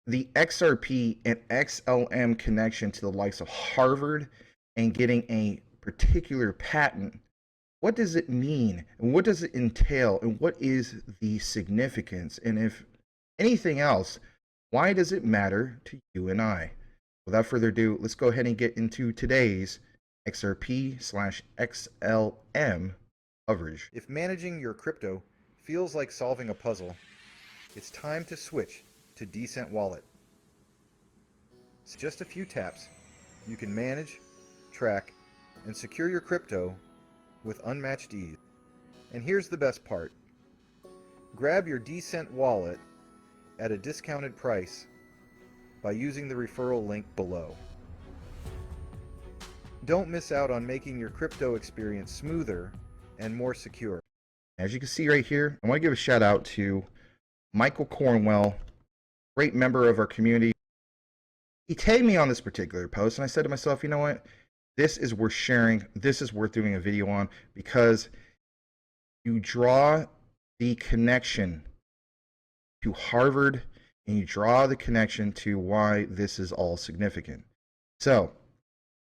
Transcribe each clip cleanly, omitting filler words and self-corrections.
the XRP and XLM connection to the likes of Harvard and getting a particular patent, what does it mean and what does it entail and what is the significance? And if anything else, why does it matter to you and I? Without further ado, let's go ahead and get into today's XRP/XLM coverage. If managing your crypto feels like solving a puzzle, it's time to switch to Decent Wallet. It's just a few taps. You can manage, track, and secure your crypto with unmatched ease. And here's the best part. Grab your Decent Wallet at a discounted price by using the referral link below. Don't miss out on making your crypto experience smoother and more secure. As you can see right here, I want to give a shout out to Michael Cornwell, great member of our community. He tagged me on this particular post and I said to myself, you know what? This is worth sharing. This is worth doing a video on because you draw the connection to Harvard and you draw the connection to why this is all significant. So,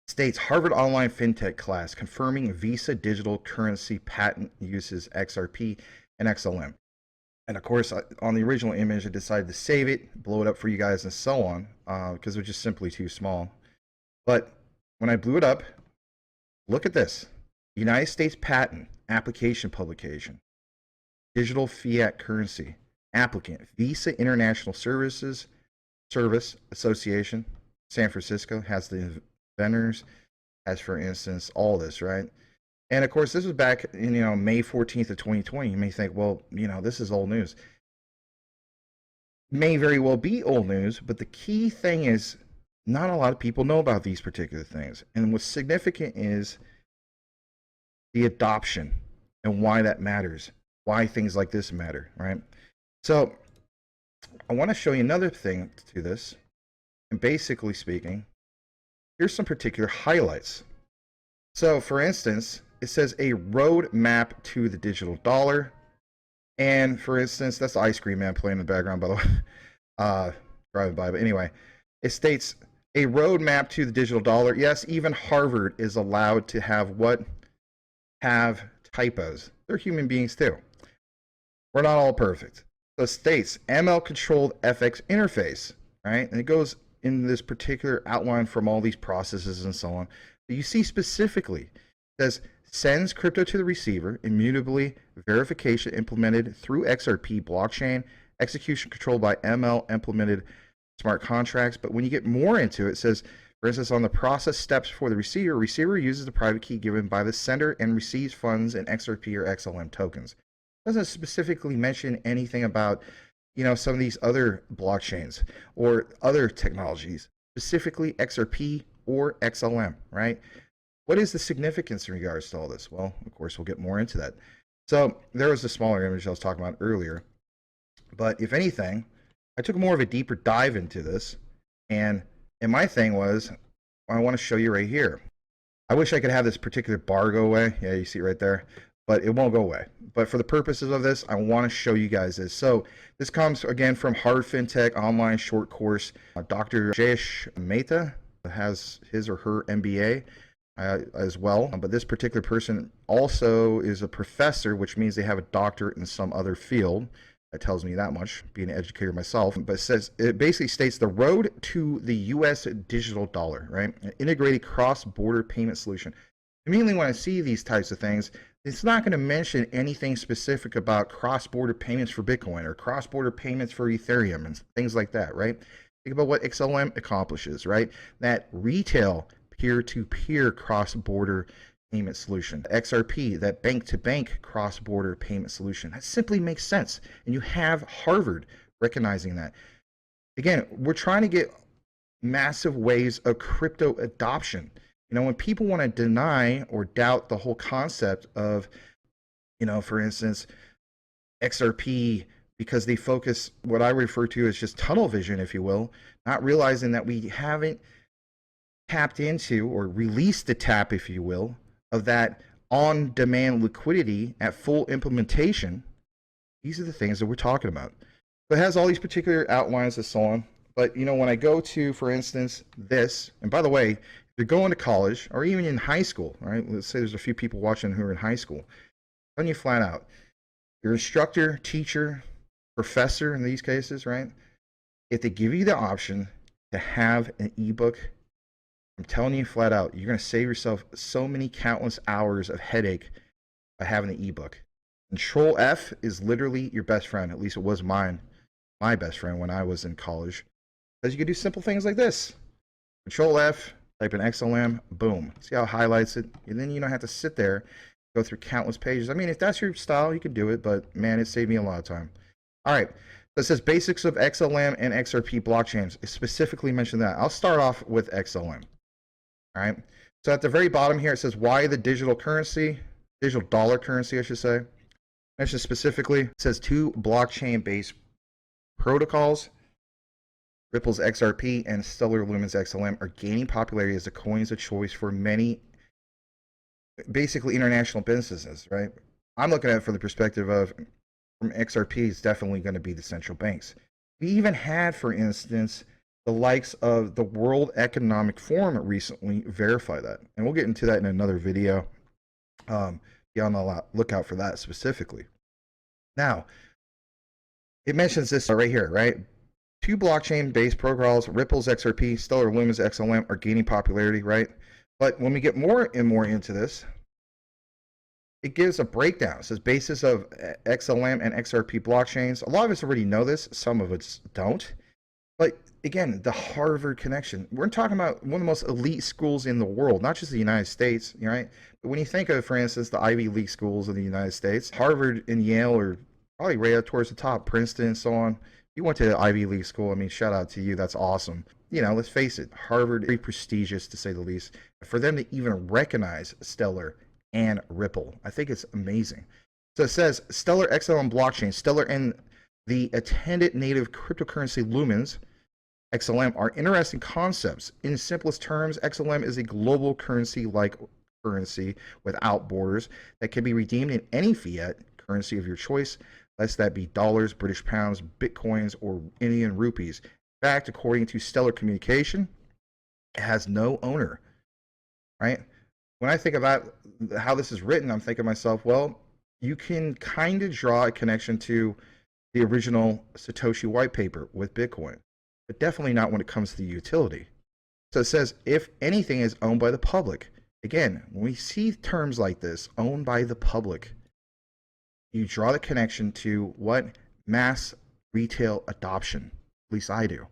states Harvard online fintech class confirming Visa digital currency patent uses XRP and XLM. And of course, on the original image, I decided to save it, blow it up for you guys, and so on, because it was just simply too small. But when I blew it up, look at this. United States patent application publication. Digital fiat currency. Applicant, Visa International Service Association, San Francisco, has the inventors, as for instance, all this, right? And of course, this was back in, May 14th of 2020. You may think, well, this is old news. May very well be old news, but the key thing is not a lot of people know about these particular things. And what's significant is the adoption and why that matters, why things like this matter, right? So I want to show you another thing to this. And basically speaking, here's some particular highlights. So for instance, it says a roadmap to the digital dollar. And for instance, that's the ice cream man playing in the background, by the way, driving by. But anyway, it states a roadmap to the digital dollar. Yes, even Harvard is allowed to have what? Have typos. They're human beings too. We're not all perfect. So it states ML controlled FX interface, right? And it goes in this particular outline from all these processes and so on. But you see specifically, it says sends crypto to the receiver, immutably verification implemented through XRP blockchain, execution controlled by ML implemented smart contracts. But when you get more into it, it says, for instance, on the process steps for the receiver uses the private key given by the sender and receives funds in XRP or XLM tokens. It doesn't specifically mention anything about, some of these other blockchains or other technologies, specifically XRP or XLM, right? What is the significance in regards to all this? Well, of course, we'll get more into that. So there was a smaller image I was talking about earlier. But if anything, I took more of a deeper dive into this. And my thing was, I want to show you right here. I wish I could have this particular bar go away. Yeah, you see it right there. But it won't go away. But for the purposes of this, I want to show you guys this. So this comes, again, from Harvard FinTech online short course. Dr. Jayesh Mehta has his or her MBA. As well, but this particular person also is a professor, which means they have a doctorate in some other field. That tells me that much, being an educator myself. But it basically states the road to the U.S. digital dollar, right? An integrated cross-border payment solution. Immediately when I see these types of things, it's not going to mention anything specific about cross-border payments for Bitcoin or cross-border payments for Ethereum and things like that, right? Think about what XLM accomplishes, right? That retail peer-to-peer cross-border payment solution. XRP, that bank-to-bank cross-border payment solution. That simply makes sense. And you have Harvard recognizing that. Again, we're trying to get massive waves of crypto adoption. When people want to deny or doubt the whole concept of, for instance, XRP, because they focus what I refer to as just tunnel vision, if you will, not realizing that we haven't tapped into or released the tap, if you will, of that on-demand liquidity at full implementation. These are the things that we're talking about. So it has all these particular outlines and so on. But you know, when I go to, for instance, this, and by the way, if you're going to college or even in high school, right? Let's say there's a few people watching who are in high school. Telling you flat out, your instructor, teacher, professor in these cases, right? If they give you the option to have an ebook, I'm telling you flat out, you're going to save yourself so many countless hours of headache by having the ebook. Control F is literally your best friend. At least it was my best friend when I was in college. Because you can do simple things like this. Control F, type in XLM, boom. See how it highlights it? And then you don't have to sit there, go through countless pages. I mean, if that's your style, you can do it, but man, it saved me a lot of time. All right. So it says basics of XLM and XRP blockchains. It specifically mentioned that. I'll start off with XLM. All right. So at the very bottom here, it says why the digital currency, digital dollar currency, I should say. Mentioned specifically, it says 2 blockchain-based protocols, Ripple's XRP and Stellar Lumens XLM, are gaining popularity as the coins of choice for many, basically international businesses, right? I'm looking at it from the perspective of, from XRP, it's definitely going to be the central banks. We even had, for instance, the likes of the World Economic Forum recently verify that. And we'll get into that in another video. Be on the lookout for that specifically. Now, it mentions this right here, right? 2 blockchain-based protocols, Ripple's XRP, Stellar Lumens XLM, are gaining popularity, right? But when we get more and more into this, it gives a breakdown. It says basis of XLM and XRP blockchains. A lot of us already know this. Some of us don't. But again, the Harvard connection. We're talking about one of the most elite schools in the world, not just the United States, right? But when you think of, for instance, the Ivy League schools in the United States, Harvard and Yale are probably right up towards the top, Princeton and so on. You went to the Ivy League school. I mean, shout out to you. That's awesome. You know, let's face it, Harvard is very prestigious to say the least. For them to even recognize Stellar and Ripple, I think it's amazing. So it says Stellar XLM blockchain, Stellar and the attendant native cryptocurrency Lumens XLM are interesting concepts. In simplest terms, XLM is a global currency-like currency without borders that can be redeemed in any fiat currency of your choice, lest that be dollars, British pounds, bitcoins, or Indian rupees. In fact, according to Stellar Communication, it has no owner, right? When I think about how this is written, I'm thinking to myself, well, you can kind of draw a connection to the original Satoshi white paper with Bitcoin, but definitely not when it comes to the utility. So it says, if anything is owned by the public. Again, when we see terms like this, owned by the public, you draw the connection to what? Mass retail adoption. At least I do.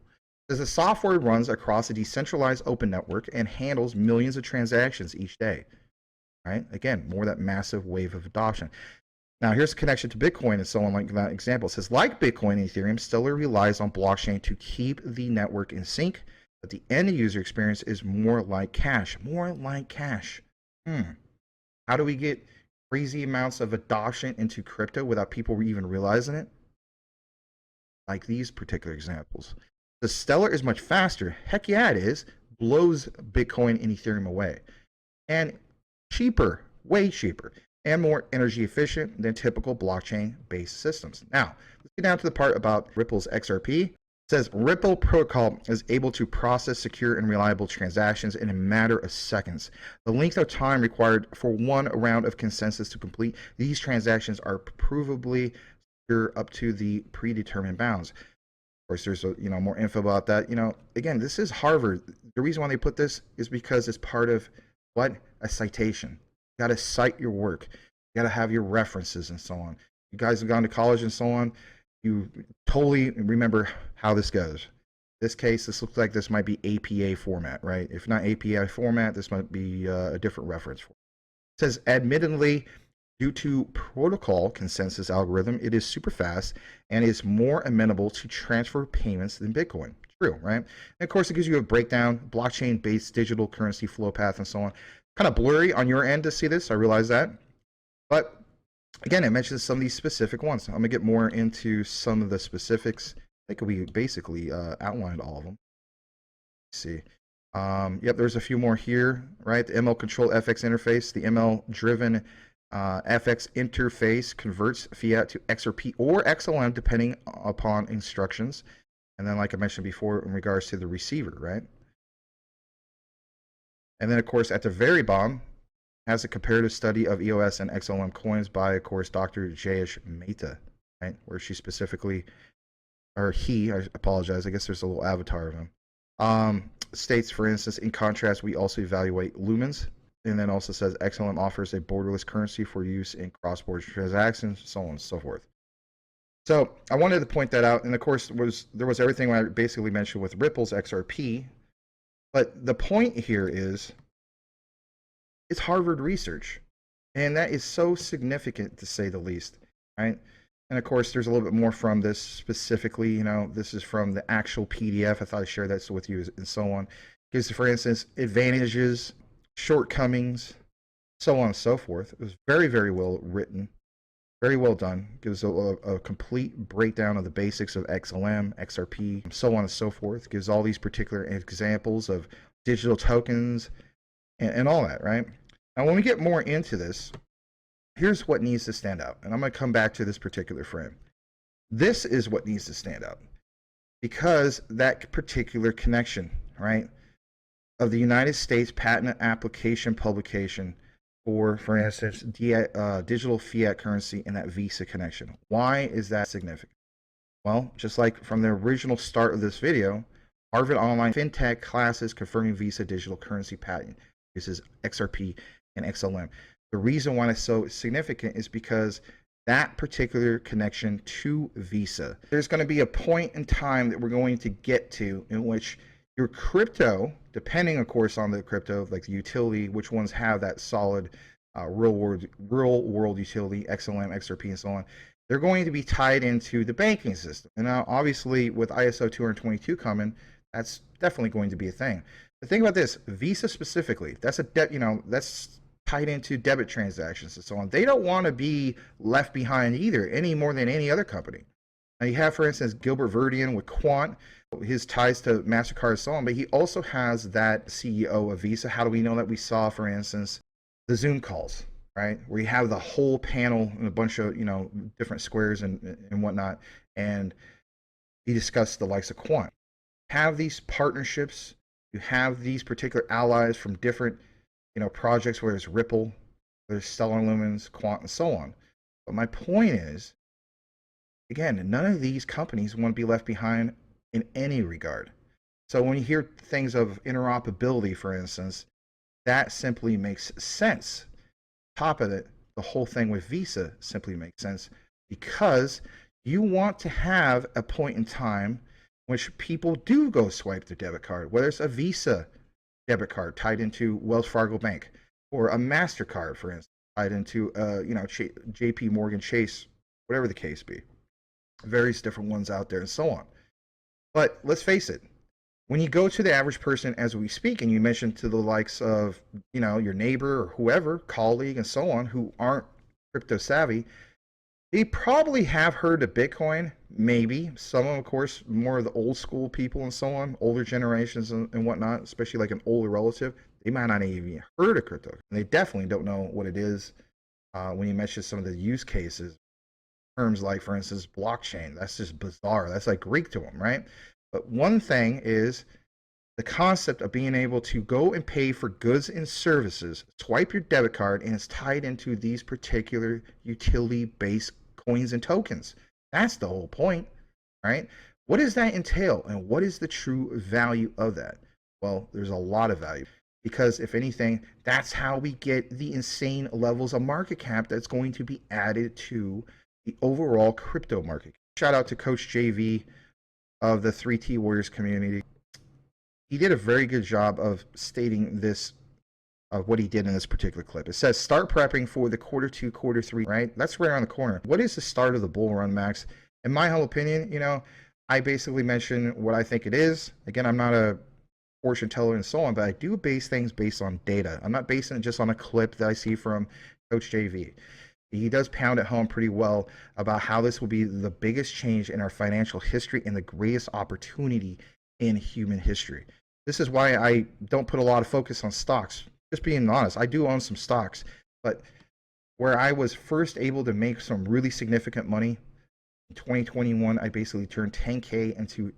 As the software runs across a decentralized open network and handles millions of transactions each day. Right? Again, more that massive wave of adoption. Now, here's a connection to Bitcoin and so on, like that example. It says, like Bitcoin and Ethereum, Stellar relies on blockchain to keep the network in sync, but the end user experience is more like cash. More like cash. How do we get crazy amounts of adoption into crypto without people even realizing it? Like these particular examples. The Stellar is much faster. Heck yeah, it is. Blows Bitcoin and Ethereum away. And cheaper, way cheaper, and more energy efficient than typical blockchain-based systems. Now, let's get down to the part about Ripple's XRP. It says Ripple protocol is able to process secure and reliable transactions in a matter of seconds. The length of time required for one round of consensus to complete these transactions are provably secure up to the predetermined bounds. Of course, there's more info about that. Again, this is Harvard. The reason why they put this is because it's part of what? A citation. You got to cite your work. You got to have your references and so on. You guys have gone to college and so on. You totally remember how this goes. This case, this looks like this might be APA format, right? If not APA format, this might be a different reference. It says, admittedly, due to protocol consensus algorithm, it is super fast and is more amenable to transfer payments than Bitcoin. True, right? And of course, it gives you a breakdown, blockchain-based digital currency flow path and so on. Kind of blurry on your end to see this, I realize that. But again, it mentions some of these specific ones. I'm going to get more into some of the specifics. I think we basically outlined all of them. Let's see. Yep, there's a few more here, right? The ML Control FX interface, the ML-driven FX interface converts fiat to XRP or XLM depending upon instructions. And then, like I mentioned before, in regards to the receiver, right? And then, of course, at the very bottom, has a comparative study of EOS and XLM coins by, of course, Dr. Jayesh Mehta, right? Where she specifically, or he, I apologize, I guess there's a little avatar of him, states, for instance, in contrast, we also evaluate lumens, and then also says XLM offers a borderless currency for use in cross-border transactions, so on and so forth. So I wanted to point that out, and of course, there was everything I basically mentioned with Ripple's XRP, but the point here is it's Harvard research, and that is so significant to say the least, right? And of course, there's a little bit more from this specifically. You know, this is from the actual PDF. I thought I'd share that with you, and so on. Gives, for instance, advantages, shortcomings, so on and so forth. It was very, very well written, very well done. Gives a complete breakdown of the basics of XLM, XRP, so on and so forth. Gives all these particular examples of digital tokens and all that, right? Now, when we get more into this, here's what needs to stand out. And I'm going to come back to this particular frame. This is what needs to stand out, because that particular connection, right, of the United States patent application publication for instance, digital fiat currency and that Visa connection. Why is that significant? Well, just like from the original start of this video, Harvard Online FinTech classes confirming Visa digital currency patent. This is XRP and XLM. The reason why it's so significant is because that particular connection to Visa. There's going to be a point in time that we're going to get to in which your crypto, depending of course on the crypto, like the utility, which ones have that solid real world utility, XLM, XRP, and so on, they're going to be tied into the banking system. And now obviously with ISO 222 coming, that's definitely going to be a thing. The thing about this, Visa specifically, that's a debt, you know, that's tied into debit transactions and so on. They don't want to be left behind either, any more than any other company. Now you have, for instance, Gilbert Verdian with Quant, his ties to MasterCard and so on, but he also has that CEO of Visa. How do we know that? We saw, for instance, the Zoom calls, right? Where you have the whole panel and a bunch of, you know, different squares and whatnot, and he discussed the likes of Quant. Have these partnerships, you have these particular allies from different, you know, projects, where there's Ripple, there's Stellar Lumens, Quant, and so on. But my point is, again, none of these companies want to be left behind in any regard. So when you hear things of interoperability, for instance, that simply makes sense. Top of it, the whole thing with Visa simply makes sense, because you want to have a point in time in which people do go swipe their debit card, whether it's a Visa debit card tied into Wells Fargo Bank, or a MasterCard, for instance, tied into you know, JP Morgan Chase, whatever the case be. Various different ones out there and so on. But let's face it, when you go to the average person as we speak, and you mention to the likes of, you know, your neighbor or whoever, colleague and so on, who aren't crypto savvy, they probably have heard of Bitcoin, maybe. Some, of course, more of the old school people and so on, older generations and whatnot, especially like an older relative, they might not even heard of crypto. And they definitely don't know what it is. When you mention some of the use cases, terms like, for instance, blockchain, that's just bizarre. That's like Greek to them, right? But one thing is the concept of being able to go and pay for goods and services, swipe your debit card, and it's tied into these particular utility-based coins and tokens. That's the whole point, right? What does that entail, and what is the true value of that? Well, there's a lot of value, because if anything, that's how we get the insane levels of market cap that's going to be added to the overall crypto market. Shout out to Coach JV of the 3T Warriors community. He did a very good job of stating this, of what he did in this particular clip. It says, start prepping for the Q2, Q3, right? That's right around the corner. What is the start of the bull run, Max? In my humble opinion, you know, I basically mention what I think it is. Again, I'm not a fortune teller and so on, but I do base things based on data. I'm not basing it just on a clip that I see from Coach JV. He does pound it home pretty well about how this will be the biggest change in our financial history and the greatest opportunity in human history. This is why I don't put a lot of focus on stocks. Just being honest, I do own some stocks, but where I was first able to make some really significant money in 2021, I basically turned 10K into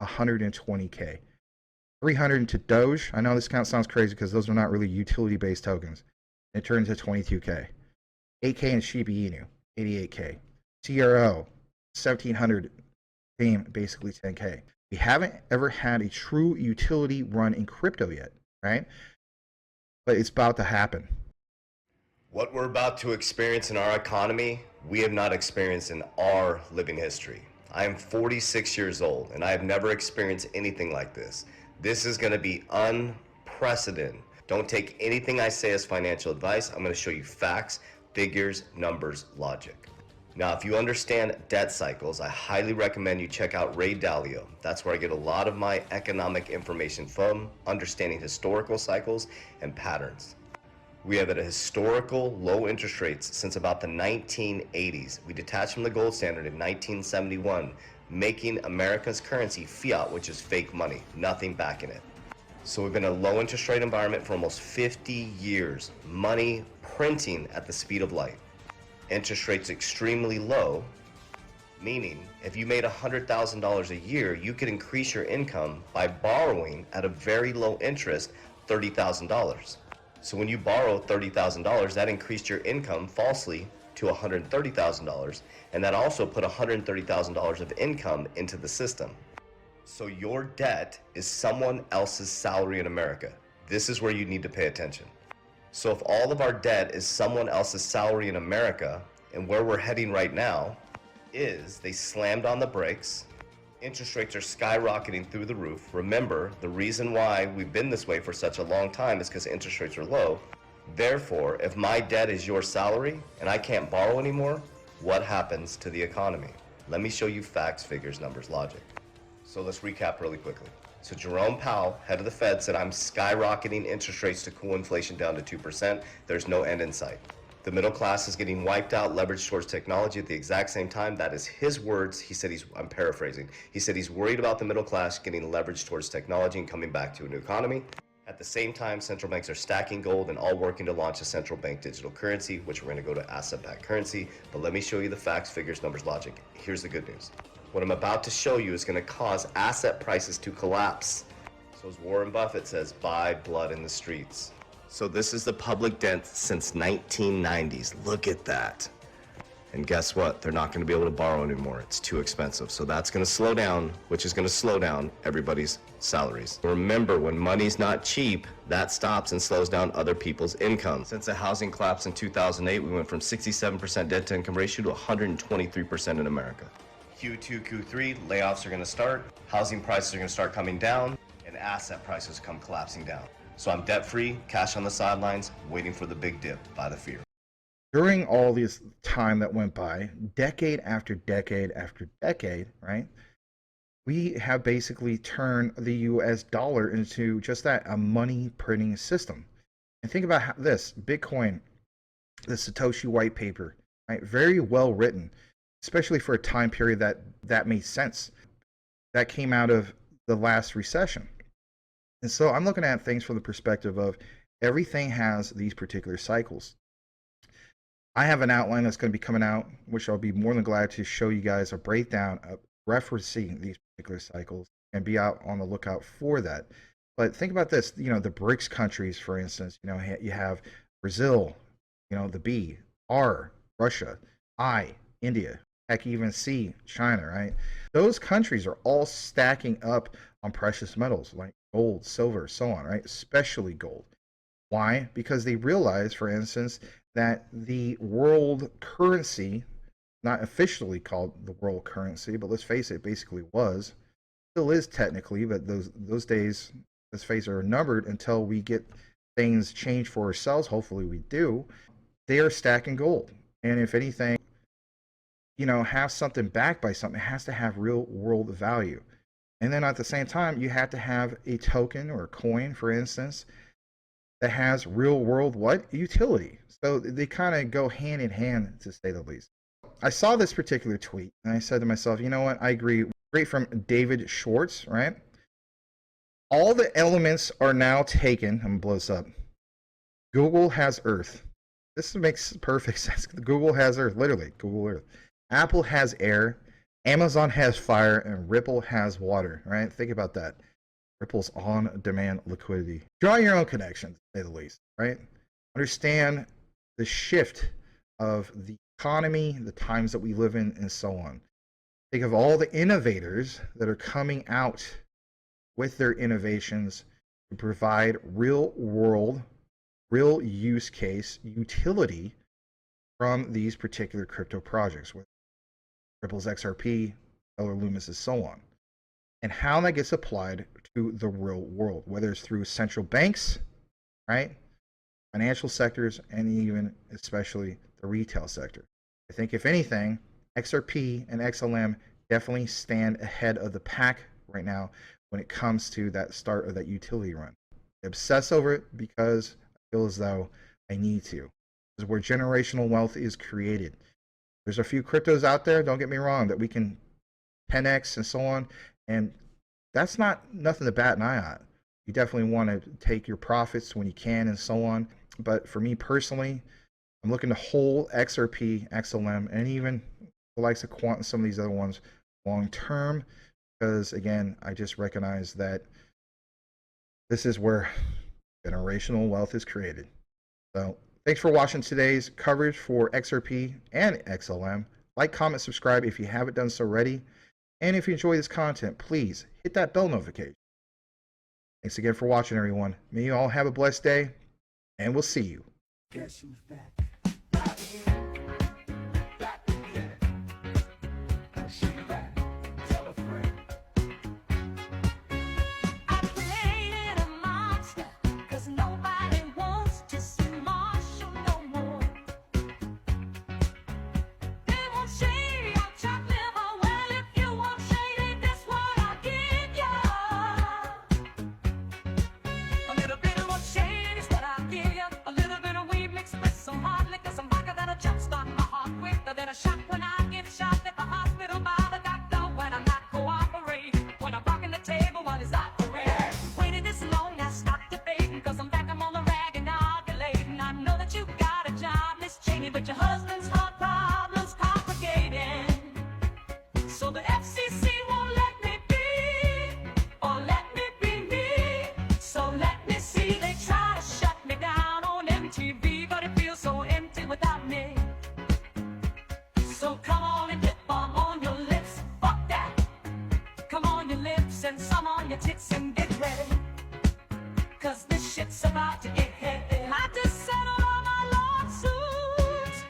120K. 300 to Doge. I know this sounds crazy because those are not really utility-based tokens. It turns to 22K. 8K in Shiba Inu, 88K. CRO, 1700 came basically 10K. We haven't ever had a true utility run in crypto yet, right? But it's about to happen. What we're about to experience in our economy, we have not experienced in our living history. I am 46 years old and I have never experienced anything like this. This is going to be unprecedented. Don't take anything I say as financial advice. I'm going to show you facts, figures, numbers, logic. Now, if you understand debt cycles, I highly recommend you check out Ray Dalio. That's where I get a lot of my economic information from, understanding historical cycles and patterns. We have at a historical low interest rates since about the 1980s. We detached from the gold standard in 1971, making America's currency fiat, which is fake money, nothing backing it. So we've been in a low interest rate environment for almost 50 years, money printing at the speed of light. Interest rates extremely low, meaning if you made $100,000 a year, you could increase your income by borrowing at a very low interest, $30,000. So when you borrow $30,000, that increased your income falsely to $130,000, and that also put $130,000 of income into the system. So your debt is someone else's salary in America. This is where you need to pay attention. So if all of our debt is someone else's salary in America, and where we're heading right now is they slammed on the brakes, interest rates are skyrocketing through the roof. Remember, the reason why we've been this way for such a long time is because interest rates are low. Therefore, if my debt is your salary and I can't borrow anymore, what happens to the economy? Let me show you facts, figures, numbers, logic. So let's recap really quickly. So Jerome Powell, head of the Fed, said I'm skyrocketing interest rates to cool inflation down to 2%. There's no end in sight. The middle class is getting wiped out, leveraged towards technology at the exact same time. That is his words. He said I'm paraphrasing. He said he's worried about the middle class getting leveraged towards technology and coming back to a new economy. At the same time, central banks are stacking gold and all working to launch a central bank digital currency, which we're going to go to asset-backed currency. But let me show you the facts, figures, numbers, logic. Here's the good news. What I'm about to show you is going to cause asset prices to collapse. So as Warren Buffett says, buy blood in the streets. So this is the public debt since 1990s. Look at that. And guess what? They're not going to be able to borrow anymore. It's too expensive. So that's going to slow down, which is going to slow down everybody's salaries. Remember, when money's not cheap, that stops and slows down other people's income. Since the housing collapse in 2008, we went from 67% debt to income ratio to 123% in America. Q2, Q3, layoffs are going to start, housing prices are going to start coming down, and asset prices come collapsing down. So I'm debt-free, cash on the sidelines, waiting for the big dip by the fear. During all this time that went by, decade after decade after decade, right, we have basically turned the US dollar into just that, a money printing system. And think about this Bitcoin, the Satoshi white paper, right, very well written, especially for a time period that made sense. That came out of the last recession. And so I'm looking at things from the perspective of everything has these particular cycles. I have an outline that's going to be coming out, which I'll be more than glad to show you guys a breakdown of referencing these particular cycles and be out on the lookout for that. But think about this, the BRICS countries, for instance, you have Brazil, the B, R, Russia, I, India, heck, even C, China, right? Those countries are all stacking up on precious metals like gold, silver, so on, right? Especially gold. Why? Because they realize, for instance, that the world currency, not officially called the world currency, but let's face it, basically was, still is technically, but those days, let's face it, are numbered until we get things changed for ourselves. Hopefully we do. They are stacking gold. And if anything, have something backed by something, it has to have real world value. And then at the same time, you have to have a token or a coin, for instance, that has real world utility. So they kind of go hand in hand, to say the least. I saw this particular tweet and I said to myself, you know what? I agree. Great, from David Schwartz, right? All the elements are now taken. I'm going to blow this up. Google has Earth. This makes perfect sense. Google has Earth, literally. Google Earth. Apple has air. Amazon has fire and Ripple has water, right? Think about that. Ripple's on-demand liquidity. Draw your own connections, to say the least, right? Understand the shift of the economy, the times that we live in, and so on. Think of all the innovators that are coming out with their innovations to provide real world, real use case utility from these particular crypto projects, with Ripple's XRP, Stellar Loomis, and so on, and how that gets applied to the real world, whether it's through central banks, right, financial sectors, and even especially the retail sector. I think if anything, XRP and XLM definitely stand ahead of the pack right now when it comes to that start of that utility run. I obsess over it because I feel as though I need to. This is where generational wealth is created. There's a few cryptos out there, don't get me wrong, that we can 10x and so on, and that's not nothing to bat an eye at. You definitely want to take your profits when you can and so on. But for me personally, I'm looking to hold XRP, XLM, and even the likes of Quant and some of these other ones long term, because again, I just recognize that this is where generational wealth is created. So thanks for watching today's coverage for XRP and XLM. Like, comment, subscribe if you haven't done so already. And if you enjoy this content, please hit that bell notification. Thanks again for watching, everyone. May you all have a blessed day, and we'll see you. Guess who's back? But your husband's heart problems complicating, so the FCC won't let me be, or let me be me. So let me see, they try to shut me down on MTV, but it feels so empty without me. So come on and dip balm on your lips, fuck that. Come on your lips and some on your tits and get ready, cause this shit's about to get heavy. I just settled all my lawsuits.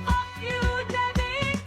Fuck you, Debbie.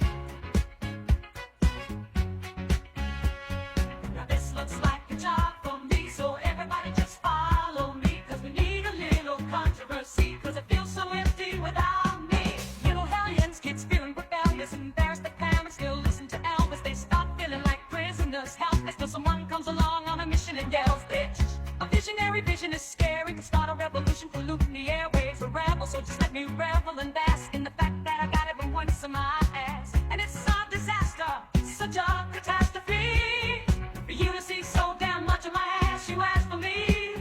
Now this looks like a job for me, so everybody just follow me, cause we need a little controversy, cause it feels so empty without me. Little hellions, kids feeling rebellious, embarrassed that parents still listen to Elvis. They start feeling like prisoners, helpless, till someone comes along on a mission and yells, bitch. A visionary vision is scary, can start a revolution, polluting the airwaves, a rebel. So just let me revel and bask in the fact that I got every once in my ass. And it's a disaster, such a catastrophe, for you to see so damn much of my ass. You asked for me,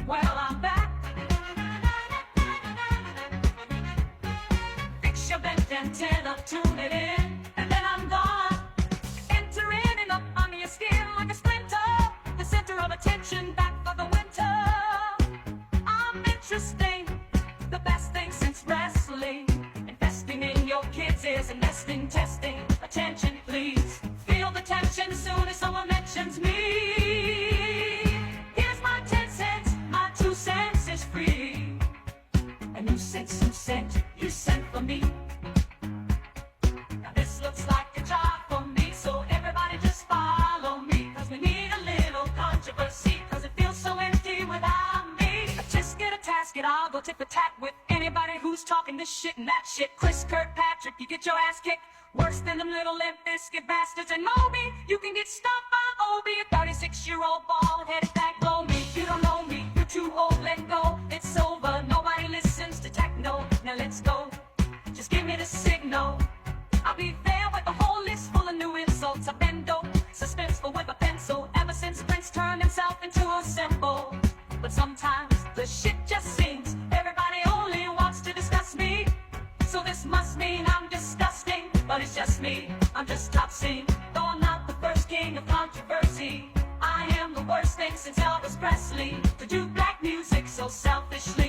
well I'm back. Fix your bent antenna, tune it in, and then I'm gone. Entering and up under your skin like a splinter, the center of attention back for the winter. I'm interesting, the best thing since wrestling. Investing in your kids is investing, testing. Attention please, feel the tension as soon as someone mentions me. Here's my 10 cents, my 2 cents is free. And you sent for me. Now this looks like a job for me, so everybody just follow me, cause we need a little controversy, cause it feels so empty without me. Just get a tasket, I'll go tip a tat with anybody who's talking this shit and that shit. Chris Kirkpatrick, you get your ass kicked worse than them little Limp Bizkit bastards. And Moby, you can get stopped by Obi, a 36-year-old bald-headed back blow me. You don't know me, you're too old, let go, it's over. Nobody listens to techno, now let's go. Just give me the signal, I'll be there with a whole list full of new insults. I've been dope, suspenseful with a pencil, ever since Prince turned himself into a symbol. But sometimes the shit just seems everybody only wants to discuss me. So this must mean I'm disgusting, but it's just me, I'm just top scene. controversy. I am the worst thing since Elvis Presley to do black music so selfishly.